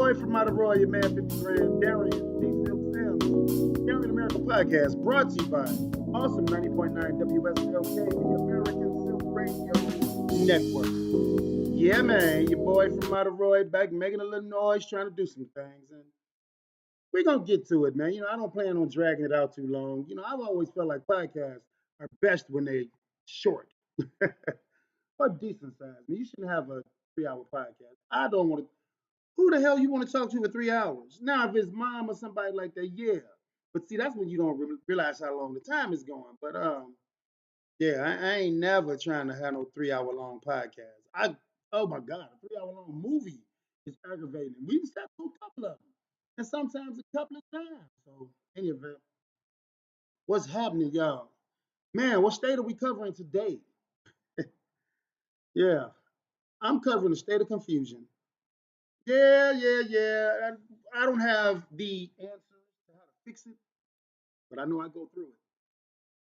boy from out of Roy, your man 50 grand, Darian, D Silk Sims, Darian American Podcast, brought to you by Awesome 90.9 WSLK, the American Silk Radio Network. Yeah, man, your boy from out of Roy back making a little noise, trying to do some things. And we're going to get to it, man. I don't plan on dragging it out too long. I've always felt like podcasts are best when they're short or decent size. You shouldn't have a 3 hour podcast. I don't want to. Who the hell you want to talk to for 3 hours? Now, if it's mom or somebody like that, yeah. But see, that's when you don't realize how long the time is going. But yeah, I ain't never trying to have no 3 hour long podcast. Oh my God, a 3 hour long movie is aggravating. We've sat through a couple of them, and sometimes a couple of times. So, any event, what's happening, y'all? Man, what state are we covering today? Yeah, I'm covering the state of confusion. Yeah, yeah, yeah. I don't have the answer to how to fix it, but I know I go through it.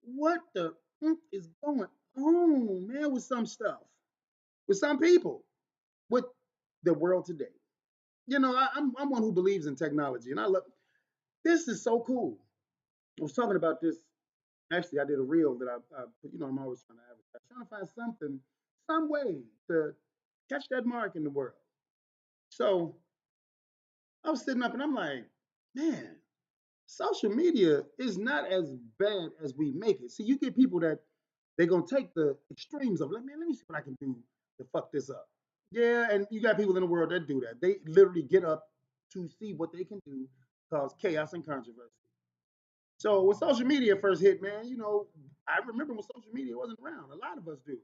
What the is going on, man, with some stuff, with some people, with the world today? I'm one who believes in technology, and I love this. Is so cool. I was talking about this. Actually, I did a reel that I I'm always trying to advertise, trying to find something, some way to catch that mark in the world. So I was sitting up and I'm like, man, social media is not as bad as we make it. See, you get people that they're gonna take the extremes of, let me see what I can do to fuck this up. Yeah, and you got people in the world that do that. They literally get up to see what they can do, cause chaos and controversy. So when social media first hit, man, I remember when social media wasn't around. A lot of us do.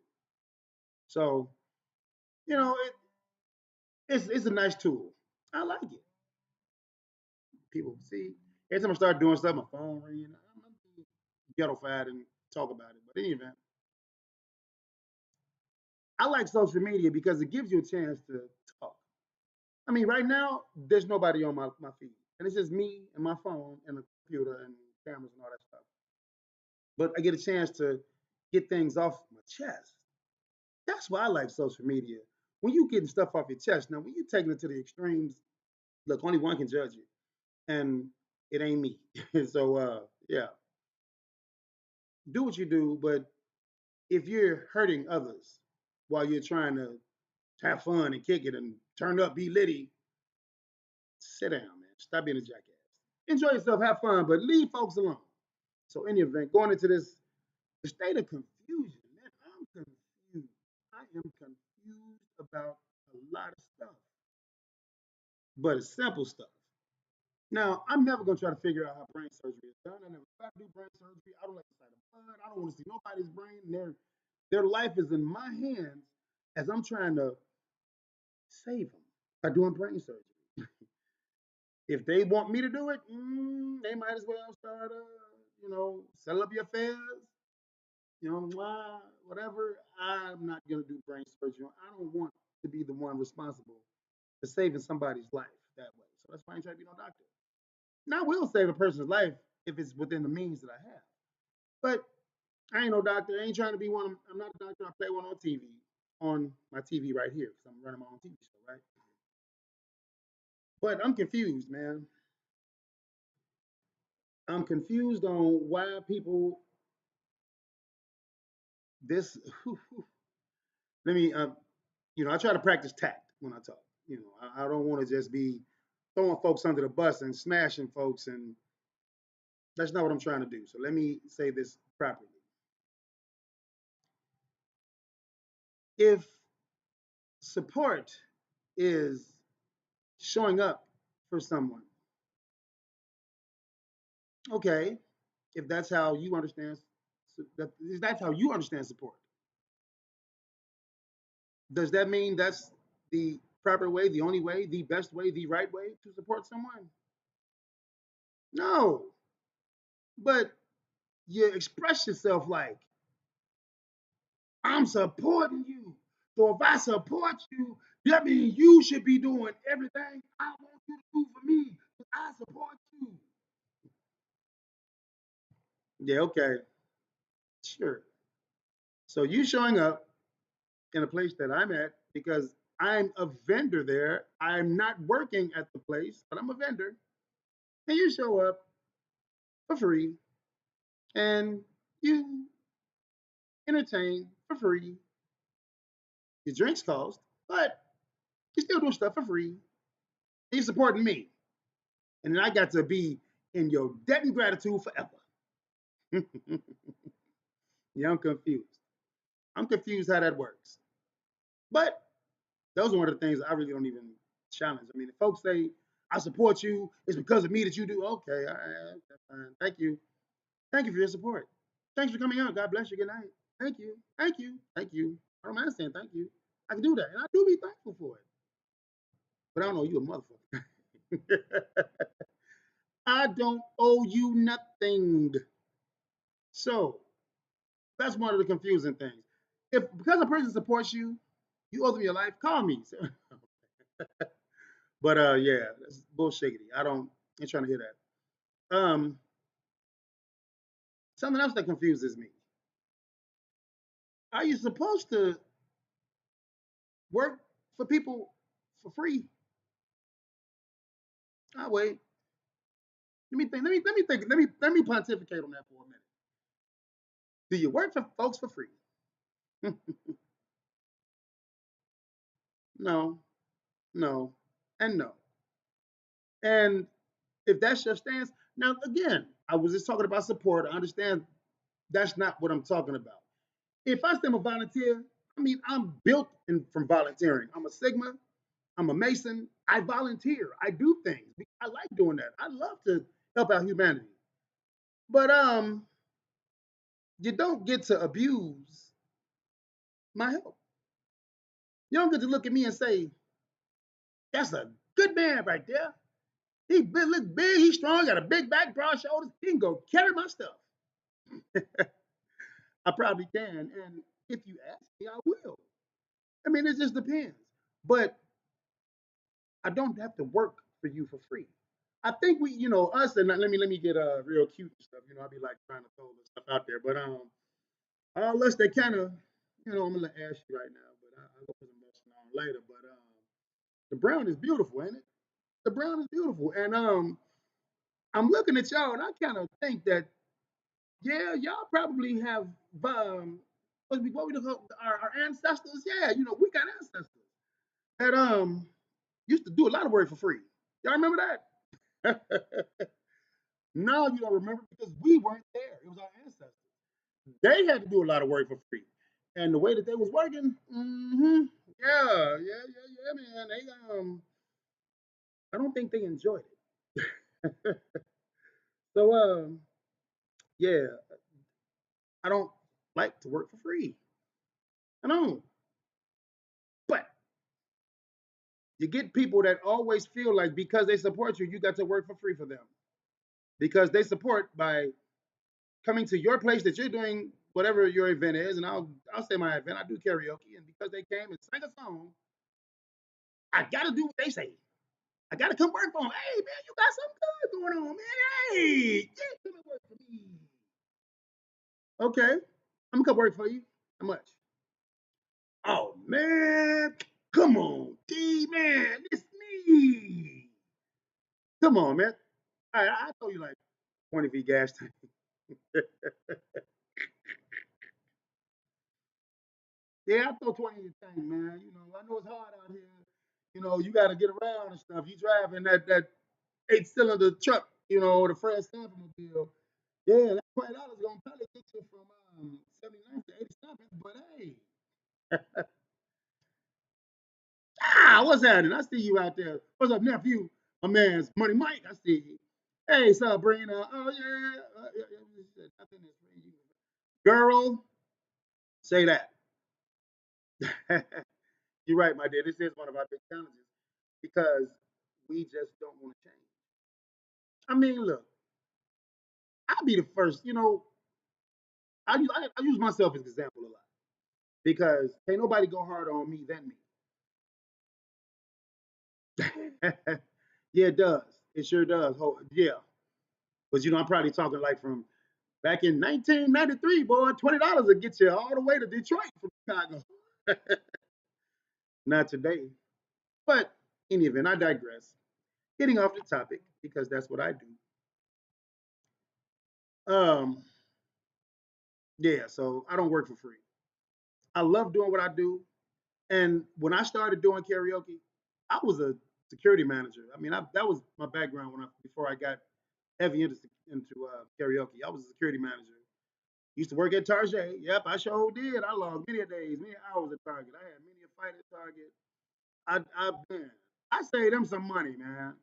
So you know, it, it's a nice tool. I like it. People see every time I start doing stuff, my phone ringing. I'm ghettofied and talk about it. But in any event, I like social media because it gives you a chance to talk. I mean, right now, there's nobody on my feed. And it's just me and my phone and the computer and cameras and all that stuff. But I get a chance to get things off my chest. That's why I like social media. When you getting stuff off your chest, now when you taking it to the extremes, look, only one can judge it. And it ain't me. So yeah, do what you do, but if you're hurting others while you're trying to have fun and kick it and turn up, be litty, sit down, man. Stop being a jackass. Enjoy yourself, have fun, but leave folks alone. So, in any event, going into the state of confusion, man, I'm confused. I am confused about a lot of stuff, but it's simple stuff. Now, I'm never gonna try to figure out how brain surgery is done. I never tried to do brain surgery. I don't like the sight of blood. I don't want to see nobody's brain. Their life is in my hands as I'm trying to save them by doing brain surgery. If they want me to do it, they might as well start, settle up your affairs, whatever. I'm not going to do brain surgery. I don't want to be the one responsible for saving somebody's life that way. So that's why I ain't trying to be no doctor. Now, I will save a person's life if it's within the means that I have. But I ain't no doctor. I ain't trying to be one. I'm not a doctor. I play one on TV, on my TV right here, because I'm running my own TV show, right? But I'm confused, man. I'm confused on why people this. Let me, I try to practice tact when I talk. I don't want to just be throwing folks under the bus and smashing folks, and that's not what I'm trying to do. So let me say this properly. If support is showing up for someone, okay, if that's how you understand, if that's how you understand support, does that mean that's the proper way, the only way, the best way, the right way to support someone? No, but you express yourself like, I'm supporting you. So if I support you, that means you should be doing everything I want you to do for me. I support you. Yeah, okay, sure. So you showing up in a place that I'm at because I'm a vendor there. I'm not working at the place, but I'm a vendor. And you show up for free and you entertain for free. Your drinks cost, but you still do stuff for free. You're supporting me. And then I got to be in your debt and gratitude forever. Yeah, I'm confused. I'm confused how that works. But those are one of the things I really don't even challenge. I mean, if folks say, I support you, it's because of me that you do, okay, all right, okay, fine. Thank you. Thank you for your support. Thanks for coming out. God bless you. Good night. Thank you. Thank you. Thank you. I don't mind saying thank you. I can do that. And I do be thankful for it. But I don't know you a motherfucker. I don't owe you nothing. So that's one of the confusing things. If because a person supports you, you owe them your life, call me. But yeah, that's bullshiggity. I ain't trying to hear that. Something else that confuses me. Are you supposed to work for people for free? I wait. Let me think. Let me think. Let me pontificate on that for a minute. Do you work for folks for free? No, no, and no. And if that's your stance, now again, I was just talking about support. I understand that's not what I'm talking about. If I say I'm a volunteer, I mean I'm built from volunteering. I'm a Sigma. I'm a Mason. I volunteer. I do things. I like doing that. I love to help out humanity. But you don't get to abuse my help. You don't get to look at me and say, "That's a good man right there. He look big. He's strong. Got a big back, broad shoulders. He can go carry my stuff." I probably can, and if you ask me, I will. I mean, it just depends. But I don't have to work for you for free. I think us, and let me get real cute and stuff. I'll be like trying to throw this stuff out there, but all us that kind of, I'm gonna ask you right now, but I'll go put some lesson on later. But the brown is beautiful, ain't it? The brown is beautiful, and I'm looking at y'all, and I kind of think that yeah, y'all probably have what we call our ancestors. Yeah, we got ancestors that used to do a lot of work for free. Y'all remember that? No, you don't remember because we weren't there. It was our ancestors. They had to do a lot of work for free, and the way that they was working, yeah, man. I don't think they enjoyed it. So, yeah, I don't like to work for free. I don't. But you get people that always feel like because they support you, you got to work for free for them because they support by coming to your place that you're doing whatever your event is, and I'll say my event. I do karaoke, and because they came and sang a song, I gotta do what they say. I gotta come work for them. Hey man, you got something good going on, man. Hey, yeah, come and work for me. Okay, I'm gonna come work for you. How much? Oh man, come on, D man, it's me. Come on, man. I told you like 20 feet gas tank. Yeah, I throw 20 in your tank, man. I know it's hard out here. You got to get around and stuff. You driving that 8-cylinder truck, the Fred Sanford mobile. Yeah, that $20 gonna probably get you from 79 to 87. But hey, what's happening? I see you out there. What's up, nephew? My man's Money Mike. I see you. Hey, Sabrina. Oh yeah. Nothing is free. Girl, say that. You're right, my dear. This is one of our big challenges because we just don't want to change. I mean, look, I'll be the first. I use myself as an example a lot because ain't nobody go harder on me than me. Yeah, it does. It sure does. Yeah, but I'm probably talking like from back in 1993, boy. $20 will get you all the way to Detroit from Chicago. Not today. But in any event, I digress. Getting off the topic because that's what I do. Um, yeah, so I don't work for free. I love doing what I do. And when I started doing karaoke, I was a security manager. I mean, that was my background before I got heavy into karaoke. I was a security manager. Used to work at Target. Yep, I sure did. I logged many a days, many hours at Target. I had many a fight at Target. Man, I saved them some money, man.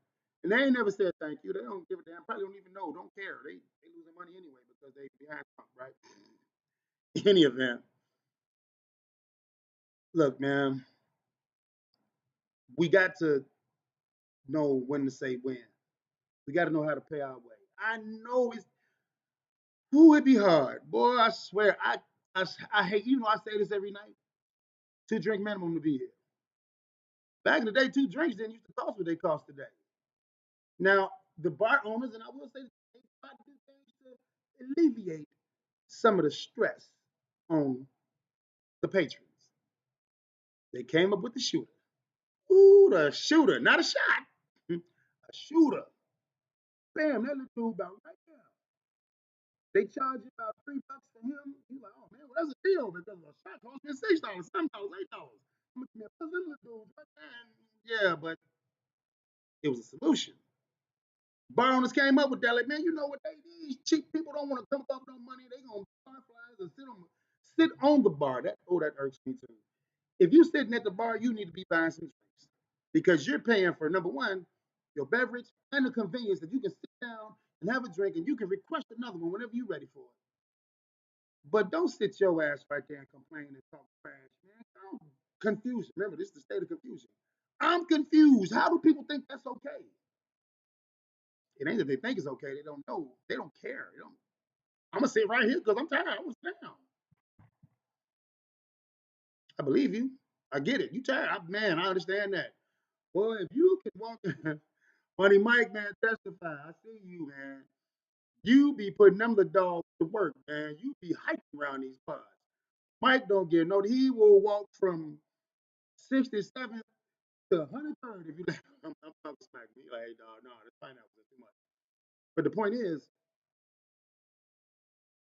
And they ain't never said thank you. They don't give a damn. Probably don't even know. Don't care. They losing money anyway because they behind Trump, right? In any event, look, man, we got to know when to say when. We got to know how to pay our way. I know it's who it be hard, boy. I swear, I hate. You know, I say this every night. 2 drink minimum to be here. Back in the day, 2 drinks didn't used to cost what they cost today. Now, the bar owners, and I will say, they try to do things to alleviate some of the stress on the patrons. They came up with the shooter. Ooh, the shooter, not a shot, a shooter. Bam, that little dude about right now. They charge you about $3 for him. He's like, oh man, well, that's a deal because a shot costs me $6, $7, $8. I'm looking at this little dude, man. Yeah, but it was a solution. Bar owners came up with that. Like, man, you know what these cheap people don't want to come up with no money. They gonna bar flies and sit on the bar. That irks me too. If you're sitting at the bar, you need to be buying some drinks because you're paying for number one, your beverage and the convenience that you can sit down and have a drink and you can request another one whenever you're ready for it. But don't sit your ass right there and complain and talk trash, man. Don't confuse. Remember, this is the state of confusion. I'm confused. How do people think that's okay? It ain't that they think it's okay. They don't know. They don't care. They don't. I'm gonna sit right here because I'm tired. I was down. I believe you. I get it. You tired, man. I understand that. Well, if you can walk, Funny Mike, man, testify. I see you, man. You be putting them the dogs to work, man. You be hiking around these pods. Mike don't get no. He will walk from 67th to 103rd if you let I'm talking smack. Me like, hey, dog, no, that's fine. That was too much. But the point is,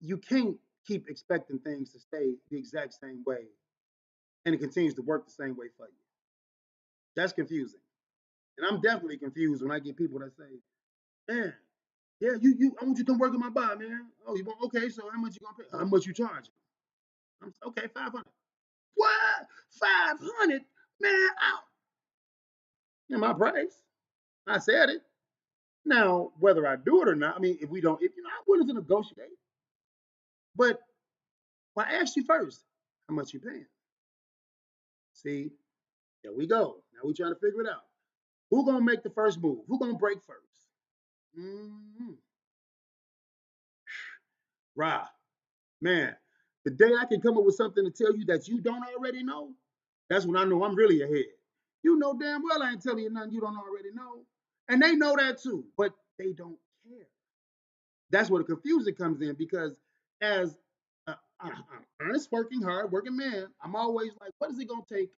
you can't keep expecting things to stay the exact same way and it continues to work the same way for you. That's confusing. And I'm definitely confused when I get people that say, man, yeah, I want you to come work in my bar, man. Oh, you want, okay, so how much you gonna pay? How much you charge? I'm okay, 500. What? 500? Man, in my price. I said it. Now, whether I do it or not, I mean, if we don't, if you know, I'm willing to negotiate. But I asked you first, how much you paying? See, there we go. Now we trying to figure it out. Who gonna make the first move? Who gonna break 1st? Mm-hmm. Right. Man, the day I can come up with something to tell you that you don't already know, that's when I know I'm really ahead. You know damn well I ain't telling you nothing you don't already know. And they know that too, but they don't care. That's where the confusion comes in because as an honest, working, hard working man, I'm always like, what is it going to take?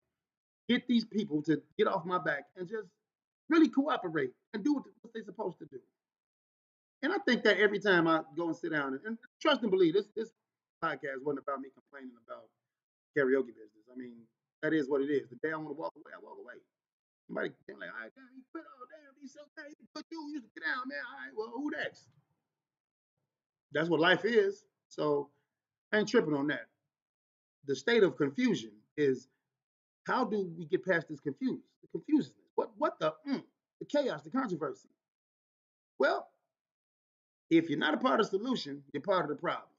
Get these people to get off my back and just really cooperate and do what they're supposed to do. And I think that every time I go and sit down and trust and believe, this podcast wasn't about me complaining about karaoke business. I mean, that is what it is. The day I want to walk away, I walk away. Somebody came like, all right, damn, he quit. Oh, damn, he's so okay. But you used to get down, man. All right, well, who next? That's what life is. So I ain't tripping on that. The state of confusion is how do we get past this the confusion? The chaos, the controversy? Well, if you're not a part of the solution, you're part of the problem.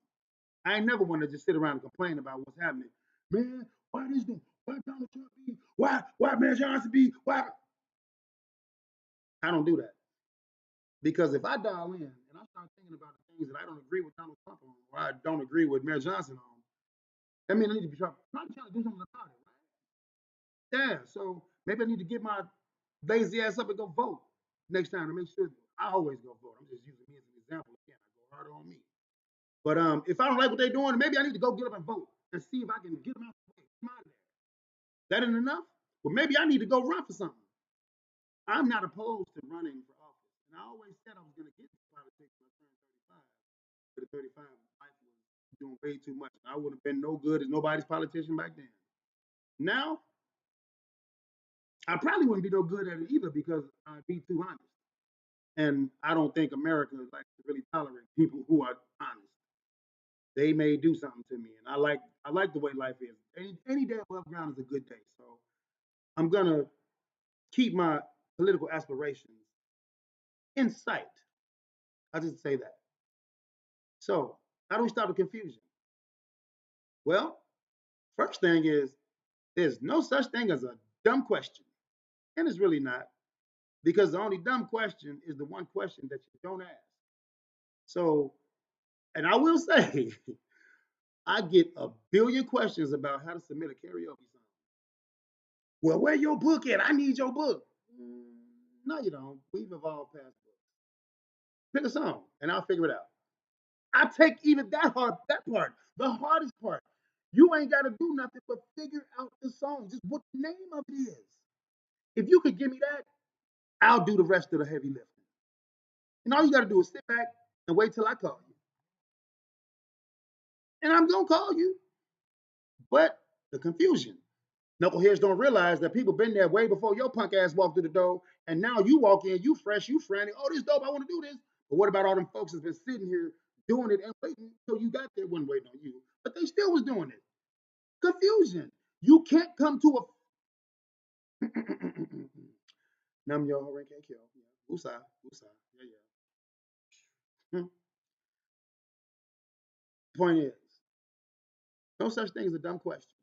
I ain't never want to just sit around and complain about what's happening. Man, why this doing? Why Donald Trump be? Why Mayor Johnson be? Why? I don't do that. Because if I dial in and I start thinking about the things that I don't agree with Donald Trump on, or I don't agree with Mayor Johnson on, that means I need to be trying to do something about it, right? Yeah. So maybe I need to get my lazy ass up and go vote next time to make sure I always go vote. I'm just using me as an example again. I go harder on me. But if I don't like what they're doing, maybe I need to go get up and vote and see if I can get them out of the way. That ain't enough. Well, maybe I need to go run for something. I'm not opposed to running for office. And I always said I was going to get into politics when I turned 35. But at 35, life was doing way too much. I would have been no good as nobody's politician back then. Now, I probably wouldn't be no good at it either because I'd be too honest. And I don't think America likes to really tolerate people who are honest. They may do something to me, and I like the way life is. Any day above ground is a good day. So I'm gonna keep my political aspirations in sight. I just say that. So how do we stop the confusion? Well, first thing is there's no such thing as a dumb question, and it's really not because the only dumb question is the one question that you don't ask. So, and I will say, I get a billion questions about how to submit a karaoke song. Well, where your book at? I need your book. No, you don't. We've evolved past books. Pick a song, and I'll figure it out. I take even that part, the hardest part. You ain't got to do nothing but figure out the song, just what the name of it is. If you could give me that, I'll do the rest of the heavy lifting. And all you got to do is sit back and wait till I call you. And I'm gonna call you. But the confusion. Knuckleheads don't realize that people been there way before your punk ass walked through the door, and now you walk in, you fresh, you frantic. Oh, this dope, I want to do this. But what about all them folks that's been sitting here doing it and waiting until you got there? Wasn't waiting on you, but they still was doing it. Confusion. You can't come to a Nam yo Horenke Kyo. Usa, Usa. Yeah, yeah. Point is, no such thing as a dumb question.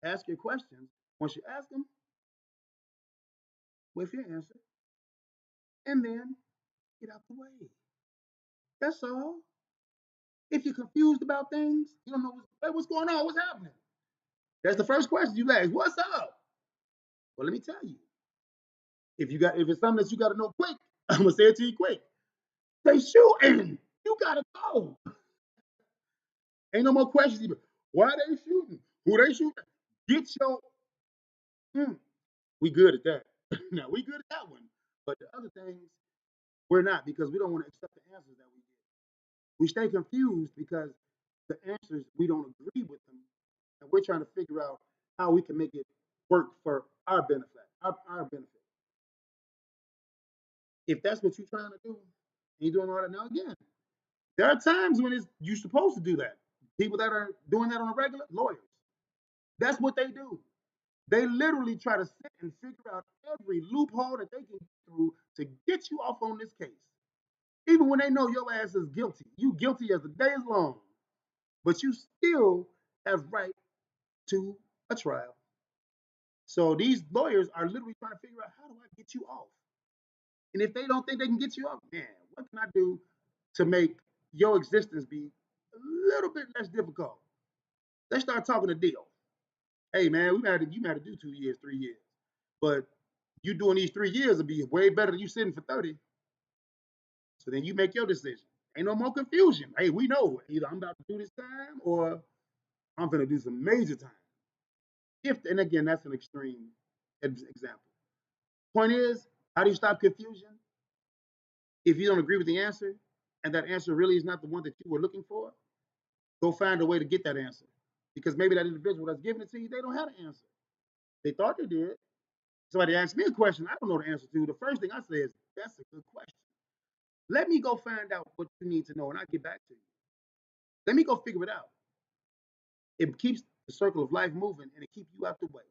Ask your questions. Once you ask them, wait for your answer, and then get out the way. That's all. If you're confused about things, you don't know what's going on, what's happening. That's the first question you ask. What's up? Well, let me tell you. If it's something that you got to know quick, I'm gonna say it to you quick. They shooting. You gotta go. Ain't no more questions. Even. Why they shooting? Who they shooting? Get your. Mm, we good at that. Now we good at that one. But the other things, we're not because we don't want to accept the answers that we get. We stay confused because the answers we don't agree with them, and we're trying to figure out how we can make it work for our benefit. Our benefit. If that's what you're trying to do, and you're doing all that now again, there are times when you're supposed to do that. People that are doing that on a regular, lawyers. That's what they do. They literally try to sit and figure out every loophole that they can get through to get you off on this case. Even when they know your ass is guilty. You guilty as the day is long. But you still have right to a trial. So these lawyers are literally trying to figure out how do I get you off? And if they don't think they can get you off, man, what can I do to make your existence be a little bit less difficult? Let's start talking a deal. Hey man, you might have to do 2 years, 3 years. But you doing these 3 years would be way better than you sitting for 30. So then you make your decision. Ain't no more confusion. Hey, we know either I'm about to do this time or I'm gonna do some major time. If and again, that's an extreme example. Point is, how do you stop confusion? If you don't agree with the answer, and that answer really is not the one that you were looking for, go find a way to get that answer. Because maybe that individual that's giving it to you, they don't have an answer. They thought they did. Somebody asked me a question I don't know the answer to. The first thing I say is, that's a good question. Let me go find out what you need to know, and I'll get back to you. Let me go figure it out. It keeps the circle of life moving, and it keeps you out the way.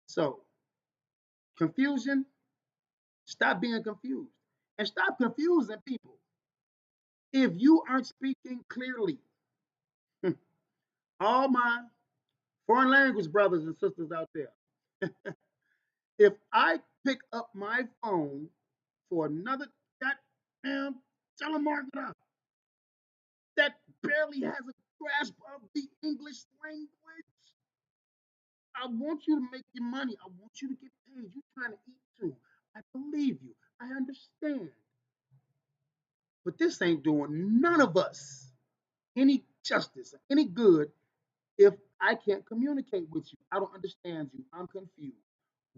So, confusion, stop being confused. And stop confusing people. If you aren't speaking clearly, all my foreign language brothers and sisters out there, if I pick up my phone for another goddamn telemarketer that barely has a grasp of the English language, I want you to make your money. I want you to get paid. You're trying to eat too. I believe you. I understand. But this ain't doing none of us any justice, any good if I can't communicate with you? I don't understand you. I'm confused.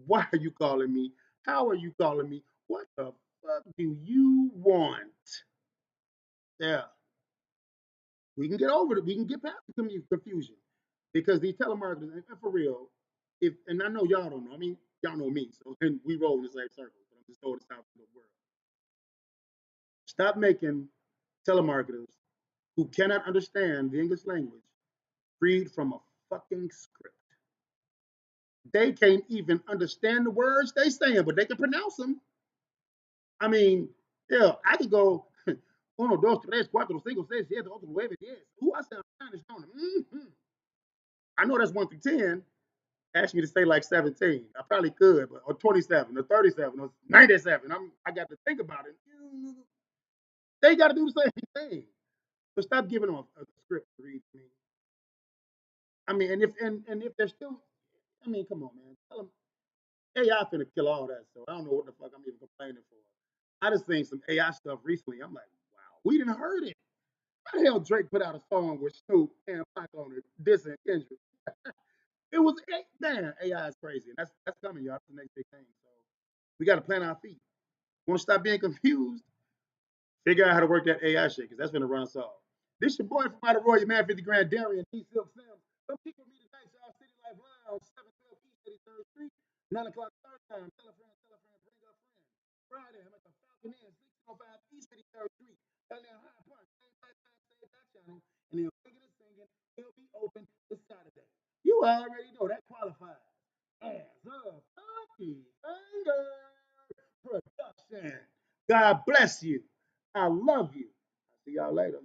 Why are you calling me? How are you calling me? What the fuck do you want? Yeah, we can get over it. We can get past the confusion because these telemarketers, and for real, if and I know y'all don't know. I mean, y'all know me, so and we roll in the same circle. But I'm just throwing this out to the world. Stop making telemarketers who cannot understand the English language read from a fucking script. They can't even understand the words they saying, but they can pronounce them. I mean, yeah, I could go uno, dos, tres, cuatro, cinco, seis, siete, ocho, nueve, diez. Ooh, I sound Spanish, don't I? Mm-hmm. I know that's 1 through 10. Ask me to say like 17. I probably could, but or 27 or 37 or 97. I got to think about it. They got to do the same thing. So stop giving them a script to read to me. I mean, and if they're still, I mean, come on, man. Tell them AI finna kill all that. So I don't know what the fuck I'm even complaining for. I just seen some AI stuff recently. I'm like, wow, we didn't heard it. How the hell Drake put out a song with Snoop and Pac on it, dissing Kendrick? It was damn AI is crazy, and that's coming, y'all. That's the next big thing. So we got to plant our feet. Want to stop being confused? Figure out how to work that AI shit, because that's gonna run us off. This your boy from out of Roy, your man 50 grand Darian, D Silk Sims. Come kick with me tonight, y'all. City Life Lounge, 712 East 83rd Street, 9 o'clock start time. Tell a friend, bring a friend. Friday, I'm at the Falcon Inn, 1605 East 83rd Street. Goddamn High Park, same time, same back channel. And then Wiggin' and Singing, it'll be open this Saturday. You already know that qualifies as a funky finger production. God bless you. I love you. I'll see y'all later.